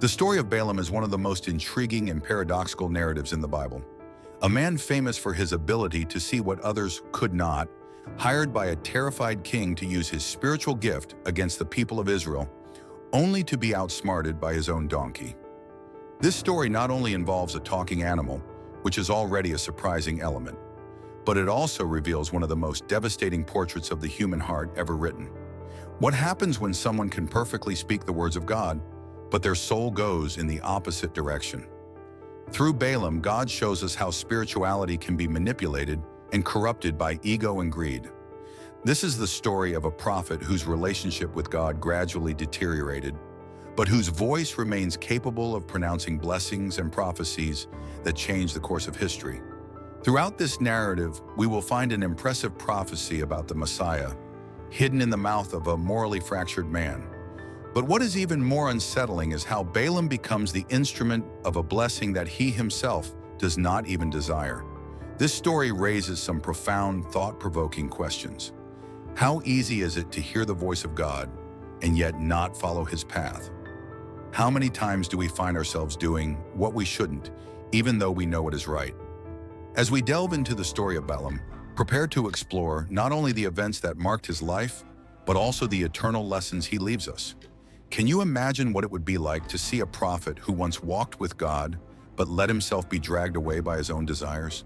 The story of Balaam is one of the most intriguing and paradoxical narratives in the Bible. A man famous for his ability to see what others could not, hired by a terrified king to use his spiritual gift against the people of Israel, only to be outsmarted by his own donkey. This story not only involves a talking animal, which is already a surprising element, but it also reveals one of the most devastating portraits of the human heart ever written. What happens when someone can perfectly speak the words of God, but their soul goes in the opposite direction? Through Balaam, God shows us how spirituality can be manipulated and corrupted by ego and greed. This is the story of a prophet whose relationship with God gradually deteriorated, but whose voice remains capable of pronouncing blessings and prophecies that change the course of history. Throughout this narrative, we will find an impressive prophecy about the Messiah, hidden in the mouth of a morally fractured man. But what is even more unsettling is how Balaam becomes the instrument of a blessing that he himself does not even desire. This story raises some profound, thought-provoking questions. How easy is it to hear the voice of God and yet not follow his path? How many times do we find ourselves doing what we shouldn't, even though we know it is right? As we delve into the story of Balaam, prepare to explore not only the events that marked his life, but also the eternal lessons he leaves us. Can you imagine what it would be like to see a prophet who once walked with God, but let himself be dragged away by his own desires?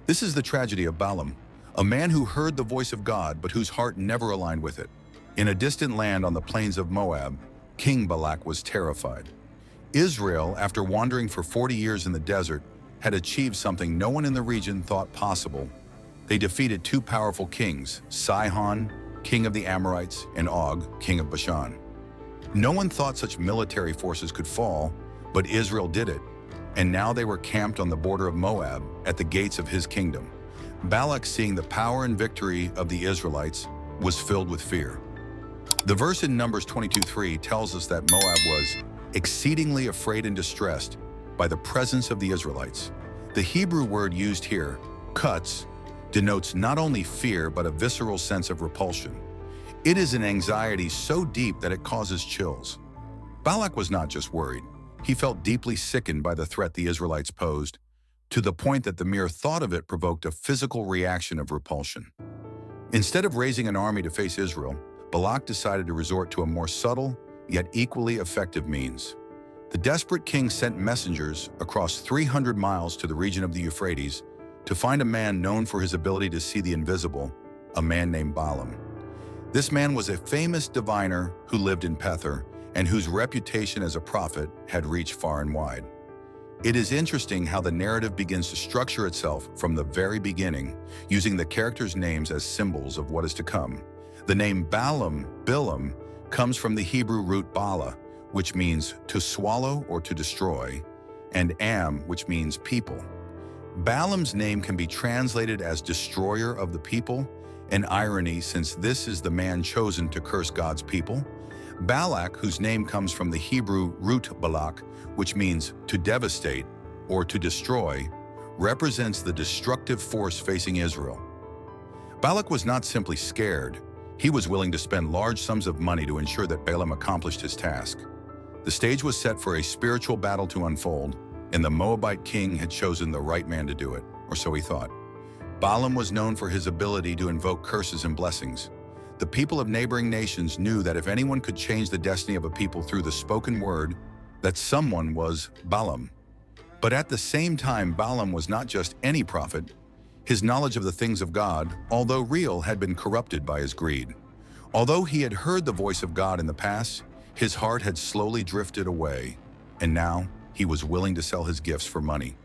This is the tragedy of Balaam, a man who heard the voice of God, but whose heart never aligned with it. In a distant land on the plains of Moab, King Balak was terrified. Israel, after wandering for 40 years in the desert, had achieved something no one in the region thought possible. They defeated two powerful kings, Sihon, king of the Amorites, and Og, king of Bashan. No one thought such military forces could fall, but Israel did it, and now they were camped on the border of Moab at the gates of his kingdom. Balak, seeing the power and victory of the Israelites, was filled with fear. The verse in Numbers 22:3 tells us that Moab was exceedingly afraid and distressed by the presence of the Israelites. The Hebrew word used here, "cuts," denotes not only fear but a visceral sense of repulsion. It is an anxiety so deep that it causes chills. Balak was not just worried. He felt deeply sickened by the threat the Israelites posed, to the point that the mere thought of it provoked a physical reaction of repulsion. Instead of raising an army to face Israel, Balak decided to resort to a more subtle, yet equally effective means. The desperate king sent messengers across 300 miles to the region of the Euphrates to find a man known for his ability to see the invisible, a man named Balaam. This man was a famous diviner who lived in Pethor and whose reputation as a prophet had reached far and wide. It is interesting how the narrative begins to structure itself from the very beginning, using the characters' names as symbols of what is to come. The name Balaam, comes from the Hebrew root Bala, which means to swallow or to destroy, and Am, which means people. Balaam's name can be translated as destroyer of the people, an irony since this is the man chosen to curse God's people. Balak, whose name comes from the Hebrew root balak, which means to devastate or to destroy, represents the destructive force facing Israel. Balak was not simply scared. He was willing to spend large sums of money to ensure that Balaam accomplished his task. The stage was set for a spiritual battle to unfold, and the Moabite king had chosen the right man to do it, or so he thought. Balaam was known for his ability to invoke curses and blessings. The people of neighboring nations knew that if anyone could change the destiny of a people through the spoken word, that someone was Balaam. But at the same time, Balaam was not just any prophet. His knowledge of the things of God, although real, had been corrupted by his greed. Although he had heard the voice of God in the past, his heart had slowly drifted away, and now he was willing to sell his gifts for money.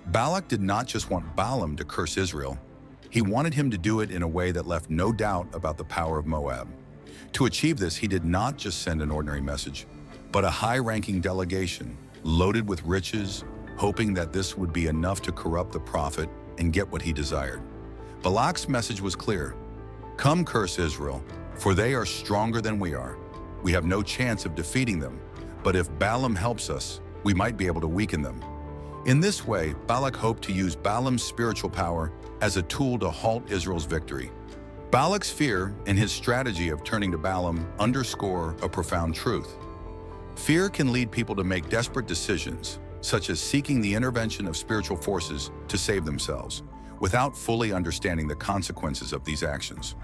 Balak did not just want Balaam to curse Israel. He wanted him to do it in a way that left no doubt about the power of Moab. To achieve this, he did not just send an ordinary message, but a high-ranking delegation, loaded with riches, hoping that this would be enough to corrupt the prophet and get what he desired. Balak's message was clear. Come curse Israel, for they are stronger than we are. We have no chance of defeating them, but if Balaam helps us, we might be able to weaken them. In this way, Balak hoped to use Balaam's spiritual power as a tool to halt Israel's victory. Balak's fear and his strategy of turning to Balaam underscore a profound truth. Fear can lead people to make desperate decisions, such as seeking the intervention of spiritual forces to save themselves, without fully understanding the consequences of these actions.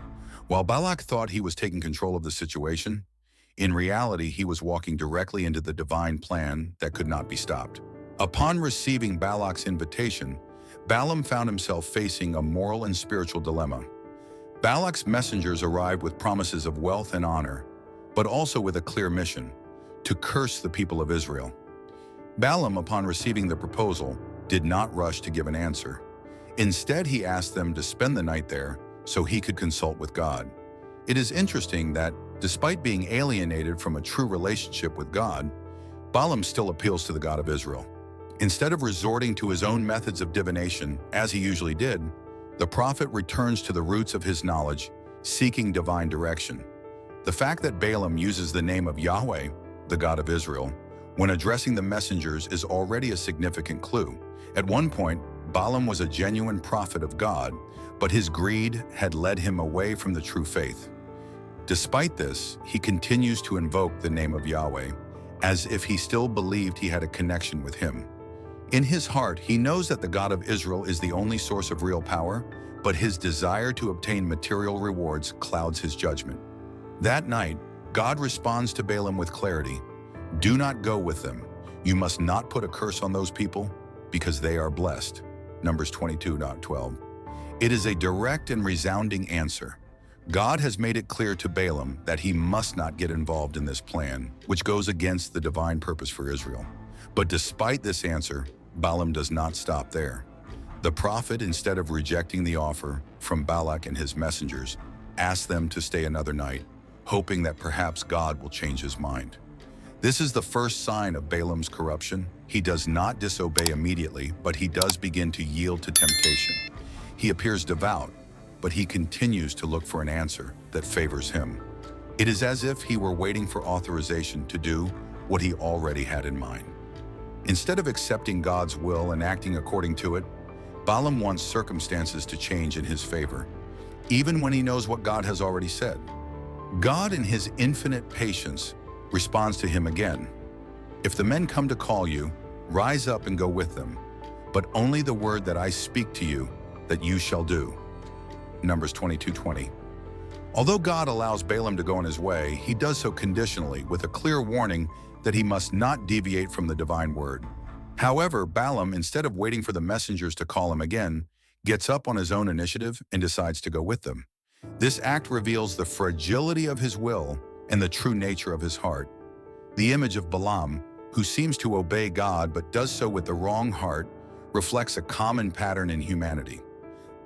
While Balak thought he was taking control of the situation, in reality he was walking directly into the divine plan that could not be stopped. Upon receiving Balak's invitation, Balaam found himself facing a moral and spiritual dilemma. Balak's messengers arrived with promises of wealth and honor, but also with a clear mission: to curse the people of Israel. Balaam, upon receiving the proposal, did not rush to give an answer. Instead, he asked them to spend the night there so he could consult with God. It is interesting that, despite being alienated from a true relationship with God, Balaam still appeals to the God of Israel. Instead of resorting to his own methods of divination, as he usually did, the prophet returns to the roots of his knowledge, seeking divine direction. The fact that Balaam uses the name of Yahweh, the God of Israel, when addressing the messengers is already a significant clue. At one point, Balaam was a genuine prophet of God, but his greed had led him away from the true faith. Despite this, he continues to invoke the name of Yahweh, as if he still believed he had a connection with him. In his heart, he knows that the God of Israel is the only source of real power, but his desire to obtain material rewards clouds his judgment. That night, God responds to Balaam with clarity: "Do not go with them. You must not put a curse on those people, because they are blessed." Numbers 22:12. It is a direct and resounding answer. God has made it clear to Balaam that he must not get involved in this plan, which goes against the divine purpose for Israel. But despite this answer, Balaam does not stop there. The prophet, instead of rejecting the offer from Balak and his messengers, asks them to stay another night, hoping that perhaps God will change his mind. This is the first sign of Balaam's corruption. He does not disobey immediately, but he does begin to yield to temptation. He appears devout, but he continues to look for an answer that favors him. It is as if he were waiting for authorization to do what he already had in mind. Instead of accepting God's will and acting according to it, Balaam wants circumstances to change in his favor, even when he knows what God has already said. God, in his infinite patience, responds to him again: "If the men come to call you, rise up and go with them, but only the word that I speak to you, that you shall do." Numbers 22:20. Although God allows Balaam to go on his way, he does so conditionally, with a clear warning that he must not deviate from the divine word. However, Balaam, instead of waiting for the messengers to call him again, gets up on his own initiative and decides to go with them. This act reveals the fragility of his will and the true nature of his heart. The image of Balaam, who seems to obey God but does so with the wrong heart, reflects a common pattern in humanity: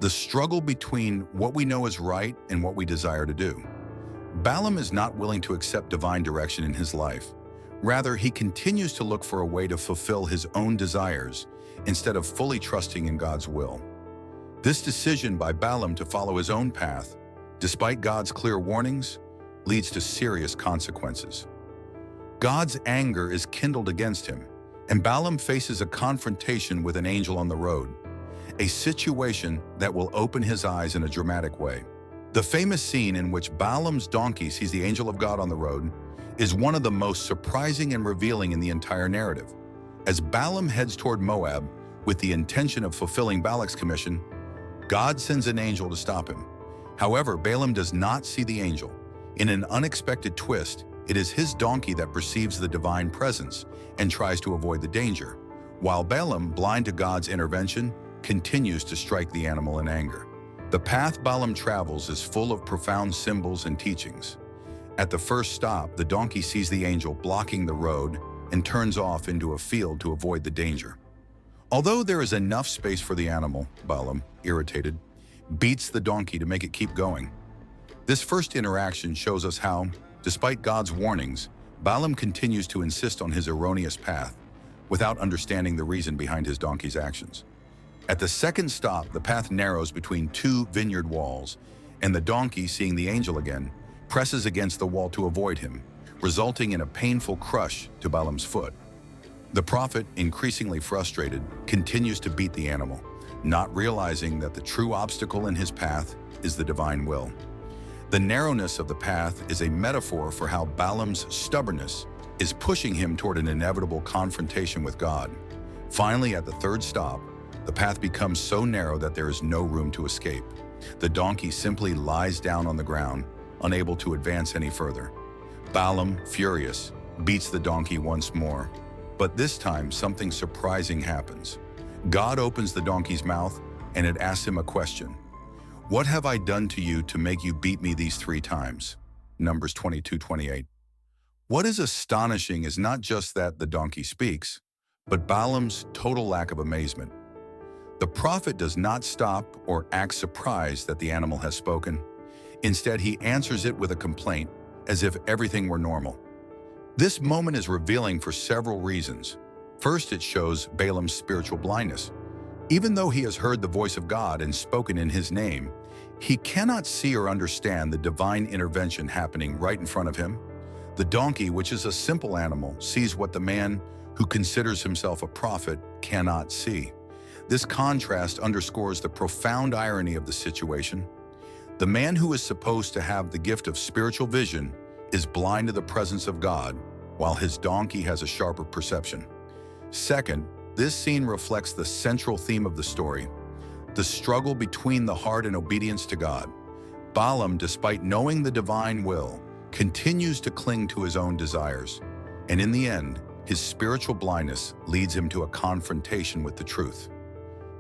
the struggle between what we know is right and what we desire to do. Balaam is not willing to accept divine direction in his life. Rather, he continues to look for a way to fulfill his own desires instead of fully trusting in God's will. This decision by Balaam to follow his own path, despite God's clear warnings, leads to serious consequences. God's anger is kindled against him, and Balaam faces a confrontation with an angel on the road, a situation that will open his eyes in a dramatic way. The famous scene in which Balaam's donkey sees the angel of God on the road is one of the most surprising and revealing in the entire narrative. As Balaam heads toward Moab with the intention of fulfilling Balak's commission, God sends an angel to stop him. However, Balaam does not see the angel. In an unexpected twist, it is his donkey that perceives the divine presence and tries to avoid the danger, while Balaam, blind to God's intervention, continues to strike the animal in anger. The path Balaam travels is full of profound symbols and teachings. At the first stop, the donkey sees the angel blocking the road and turns off into a field to avoid the danger. Although there is enough space for the animal, Balaam, irritated, beats the donkey to make it keep going. This first interaction shows us how, despite God's warnings, Balaam continues to insist on his erroneous path without understanding the reason behind his donkey's actions. At the second stop, the path narrows between two vineyard walls, and the donkey, seeing the angel again, presses against the wall to avoid him, resulting in a painful crush to Balaam's foot. The prophet, increasingly frustrated, continues to beat the animal, not realizing that the true obstacle in his path is the divine will. The narrowness of the path is a metaphor for how Balaam's stubbornness is pushing him toward an inevitable confrontation with God. Finally, at the third stop, the path becomes so narrow that there is no room to escape. The donkey simply lies down on the ground, unable to advance any further. Balaam, furious, beats the donkey once more. But this time, something surprising happens. God opens the donkey's mouth, and it asks him a question. "What have I done to you to make you beat me these 3 times?" Numbers 22:28. What is astonishing is not just that the donkey speaks, but Balaam's total lack of amazement. The prophet does not stop or act surprised that the animal has spoken. Instead, he answers it with a complaint, as if everything were normal. This moment is revealing for several reasons. First, it shows Balaam's spiritual blindness. Even though he has heard the voice of God and spoken in his name, he cannot see or understand the divine intervention happening right in front of him. The donkey, which is a simple animal, sees what the man who considers himself a prophet cannot see. This contrast underscores the profound irony of the situation. The man who is supposed to have the gift of spiritual vision is blind to the presence of God, while his donkey has a sharper perception. Second, this scene reflects the central theme of the story, the struggle between the heart and obedience to God. Balaam, despite knowing the divine will, continues to cling to his own desires, and in the end, his spiritual blindness leads him to a confrontation with the truth.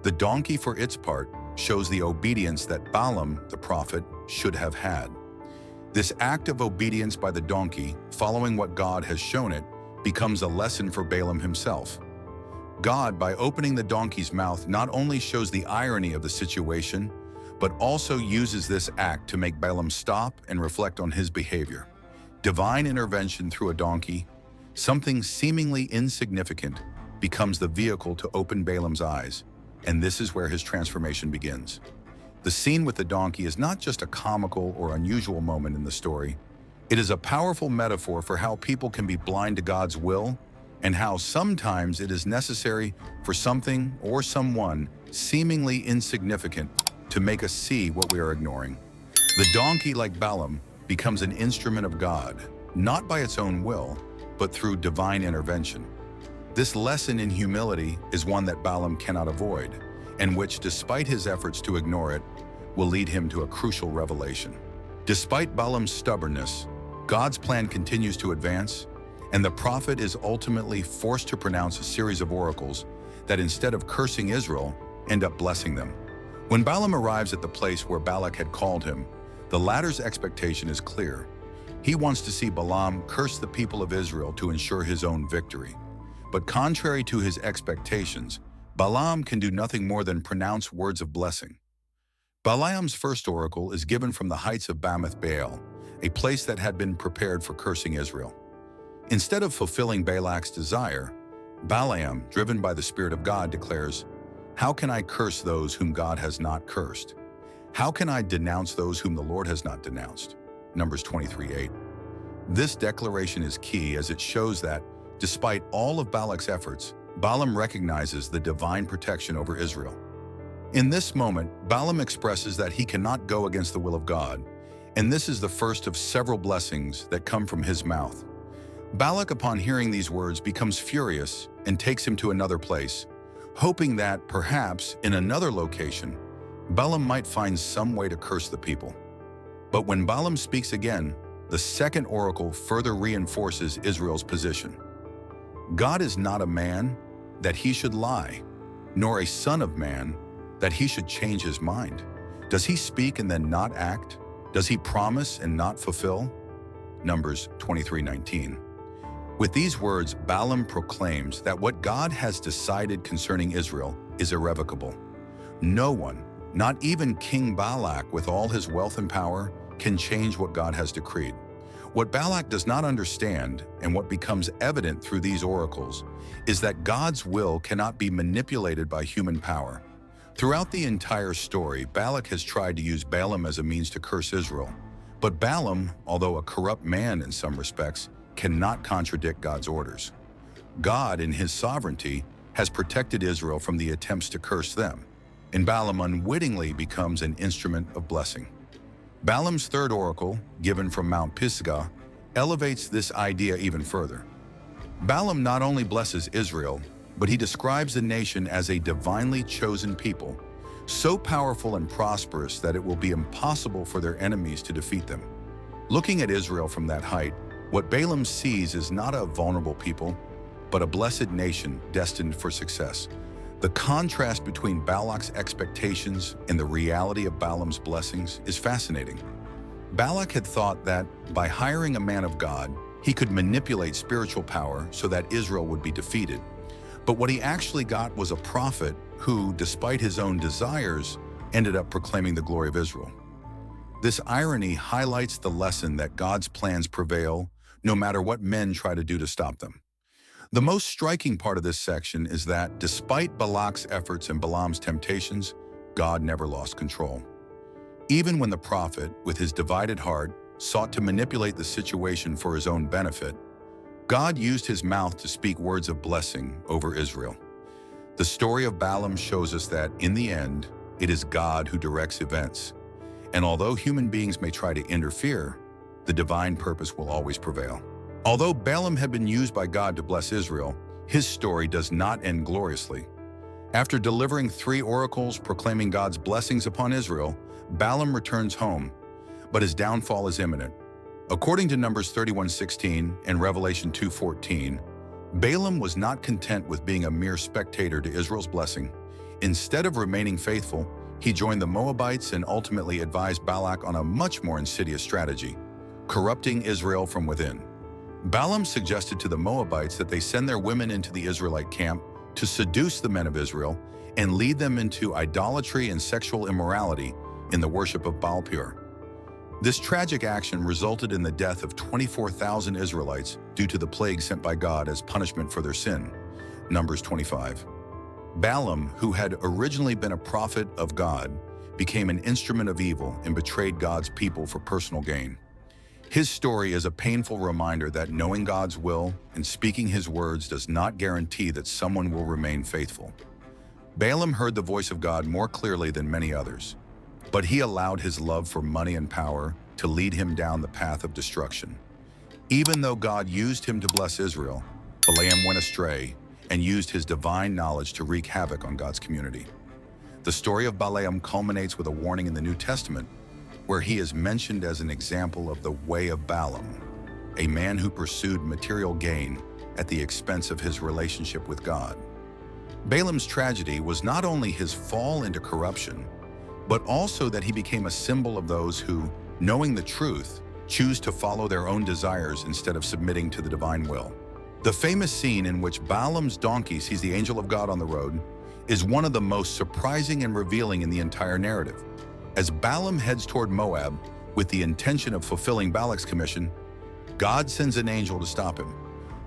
The donkey, for its part, shows the obedience that Balaam, the prophet, should have had. This act of obedience by the donkey, following what God has shown it, becomes a lesson for Balaam himself. God, by opening the donkey's mouth, not only shows the irony of the situation, but also uses this act to make Balaam stop and reflect on his behavior. Divine intervention through a donkey, something seemingly insignificant, becomes the vehicle to open Balaam's eyes, and this is where his transformation begins. The scene with the donkey is not just a comical or unusual moment in the story. It is a powerful metaphor for how people can be blind to God's will and how sometimes it is necessary for something or someone seemingly insignificant to make us see what we are ignoring. The donkey, like Balaam, becomes an instrument of God, not by its own will, but through divine intervention. This lesson in humility is one that Balaam cannot avoid, and which, despite his efforts to ignore it, will lead him to a crucial revelation. Despite Balaam's stubbornness, God's plan continues to advance, and the prophet is ultimately forced to pronounce a series of oracles that, instead of cursing Israel, end up blessing them. When Balaam arrives at the place where Balak had called him, the latter's expectation is clear. He wants to see Balaam curse the people of Israel to ensure his own victory. But contrary to his expectations, Balaam can do nothing more than pronounce words of blessing. Balaam's first oracle is given from the heights of Bamoth Baal, a place that had been prepared for cursing Israel. Instead of fulfilling Balak's desire, Balaam, driven by the Spirit of God, declares, "How can I curse those whom God has not cursed? How can I denounce those whom the Lord has not denounced?" Numbers 23:8. This declaration is key as it shows that, despite all of Balak's efforts, Balaam recognizes the divine protection over Israel. In this moment, Balaam expresses that he cannot go against the will of God, and this is the first of several blessings that come from his mouth. Balak, upon hearing these words, becomes furious and takes him to another place, hoping that, perhaps, in another location, Balaam might find some way to curse the people. But when Balaam speaks again, the second oracle further reinforces Israel's position. God is not a man that he should lie, nor a son of man that he should change his mind. Does he speak and then not act? Does he promise and not fulfill? Numbers 23:19. With these words, Balaam proclaims that what God has decided concerning Israel is irrevocable. No one, not even King Balak with all his wealth and power, can change what God has decreed. What Balak does not understand, and what becomes evident through these oracles, is that God's will cannot be manipulated by human power. Throughout the entire story, Balak has tried to use Balaam as a means to curse Israel. But Balaam, although a corrupt man in some respects, cannot contradict God's orders. God, in his sovereignty, has protected Israel from the attempts to curse them, and Balaam unwittingly becomes an instrument of blessing. Balaam's third oracle, given from Mount Pisgah, elevates this idea even further. Balaam not only blesses Israel, but he describes the nation as a divinely chosen people, so powerful and prosperous that it will be impossible for their enemies to defeat them. Looking at Israel from that height, what Balaam sees is not a vulnerable people, but a blessed nation destined for success. The contrast between Balak's expectations and the reality of Balaam's blessings is fascinating. Balak had thought that by hiring a man of God, he could manipulate spiritual power so that Israel would be defeated. But what he actually got was a prophet who, despite his own desires, ended up proclaiming the glory of Israel. This irony highlights the lesson that God's plans prevail no matter what men try to do to stop them. The most striking part of this section is that despite Balak's efforts and Balaam's temptations, God never lost control. Even when the prophet, with his divided heart, sought to manipulate the situation for his own benefit, God used his mouth to speak words of blessing over Israel. The story of Balaam shows us that, in the end, it is God who directs events. And although human beings may try to interfere, the divine purpose will always prevail. Although Balaam had been used by God to bless Israel, his story does not end gloriously. After delivering 3 oracles proclaiming God's blessings upon Israel, Balaam returns home, but his downfall is imminent. According to Numbers 31:16 and Revelation 2:14, Balaam was not content with being a mere spectator to Israel's blessing. Instead of remaining faithful, he joined the Moabites and ultimately advised Balak on a much more insidious strategy, corrupting Israel from within. Balaam suggested to the Moabites that they send their women into the Israelite camp to seduce the men of Israel and lead them into idolatry and sexual immorality in the worship of Baal-peor. This tragic action resulted in the death of 24,000 Israelites due to the plague sent by God as punishment for their sin. Numbers 25. Balaam, who had originally been a prophet of God, became an instrument of evil and betrayed God's people for personal gain. His story is a painful reminder that knowing God's will and speaking his words does not guarantee that someone will remain faithful. Balaam heard the voice of God more clearly than many others, but he allowed his love for money and power to lead him down the path of destruction. Even though God used him to bless Israel, Balaam went astray and used his divine knowledge to wreak havoc on God's community. The story of Balaam culminates with a warning in the New Testament, where he is mentioned as an example of the way of Balaam, a man who pursued material gain at the expense of his relationship with God. Balaam's tragedy was not only his fall into corruption, but also that he became a symbol of those who, knowing the truth, choose to follow their own desires instead of submitting to the divine will. The famous scene in which Balaam's donkey sees the angel of God on the road is one of the most surprising and revealing in the entire narrative. As Balaam heads toward Moab with the intention of fulfilling Balak's commission, God sends an angel to stop him.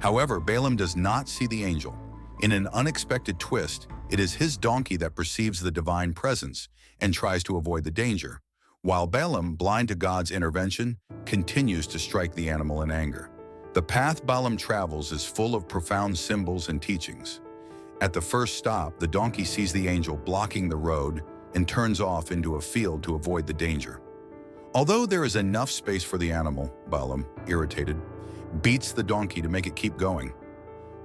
However, Balaam does not see the angel. In an unexpected twist, it is his donkey that perceives the divine presence and tries to avoid the danger, while Balaam, blind to God's intervention, continues to strike the animal in anger. The path Balaam travels is full of profound symbols and teachings. At the first stop, the donkey sees the angel blocking the road and turns off into a field to avoid the danger. Although there is enough space for the animal, Balaam, irritated, beats the donkey to make it keep going.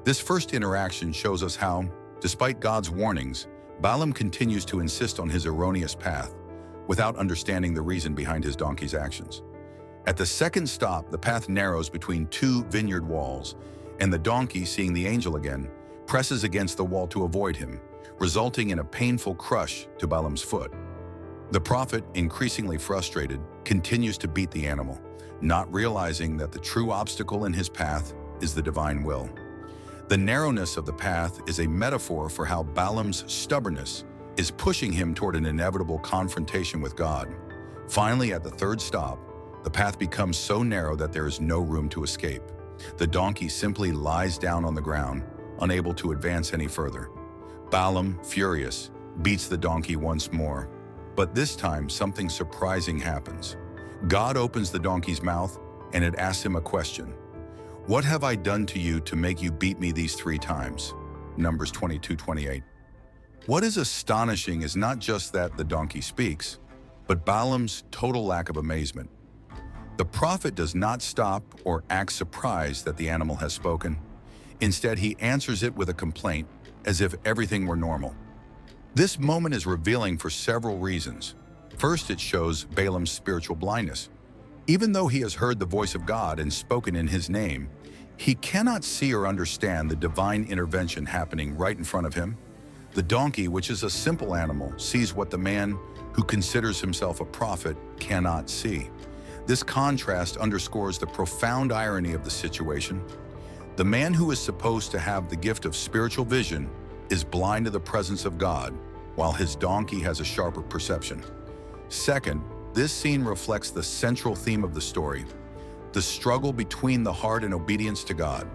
This first interaction shows us how, despite God's warnings, Balaam continues to insist on his erroneous path without understanding the reason behind his donkey's actions. At the second stop, the path narrows between 2 vineyard walls, and the donkey, seeing the angel again, presses against the wall to avoid him, resulting in a painful crush to Balaam's foot. The prophet, increasingly frustrated, continues to beat the animal, not realizing that the true obstacle in his path is the divine will. The narrowness of the path is a metaphor for how Balaam's stubbornness is pushing him toward an inevitable confrontation with God. Finally, at the third stop, the path becomes so narrow that there is no room to escape. The donkey simply lies down on the ground, unable to advance any further. Balaam, furious, beats the donkey once more. But this time, something surprising happens. God opens the donkey's mouth, and it asks him a question. "What have I done to you to make you beat me these 3 times?" Numbers 22:28. What is astonishing is not just that the donkey speaks, but Balaam's total lack of amazement. The prophet does not stop or act surprised that the animal has spoken. Instead, he answers it with a complaint, as if everything were normal. This moment is revealing for several reasons. First, it shows Balaam's spiritual blindness. Even though he has heard the voice of God and spoken in his name, he cannot see or understand the divine intervention happening right in front of him. The donkey, which is a simple animal, sees what the man who considers himself a prophet cannot see. This contrast underscores the profound irony of the situation. The man who is supposed to have the gift of spiritual vision is blind to the presence of God, while his donkey has a sharper perception. Second, this scene reflects the central theme of the story, the struggle between the heart and obedience to God.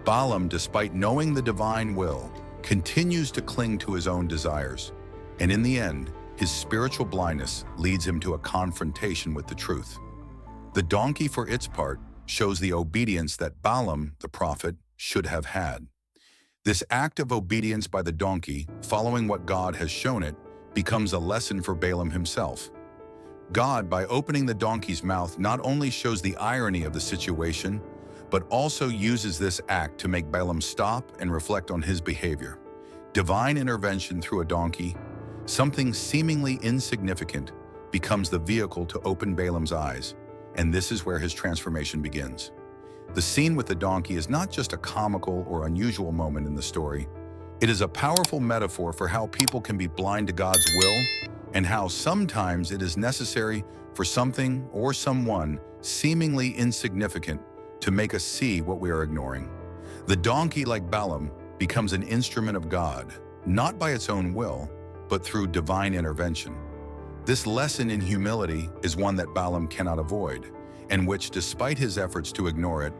Balaam, despite knowing the divine will, continues to cling to his own desires, and in the end, his spiritual blindness leads him to a confrontation with the truth. The donkey, for its part, shows the obedience that Balaam, the prophet, should have had. This act of obedience by the donkey, following what God has shown it, becomes a lesson for Balaam himself. God, by opening the donkey's mouth, not only shows the irony of the situation, but also uses this act to make Balaam stop and reflect on his behavior. Divine intervention through a donkey, something seemingly insignificant, becomes the vehicle to open Balaam's eyes, and this is where his transformation begins. The scene with the donkey is not just a comical or unusual moment in the story. It is a powerful metaphor for how people can be blind to God's will and how sometimes it is necessary for something or someone seemingly insignificant to make us see what we are ignoring. The donkey, like Balaam, becomes an instrument of God, not by its own will, but through divine intervention. This lesson in humility is one that Balaam cannot avoid, and which, despite his efforts to ignore it,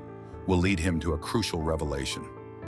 will lead him to a crucial revelation.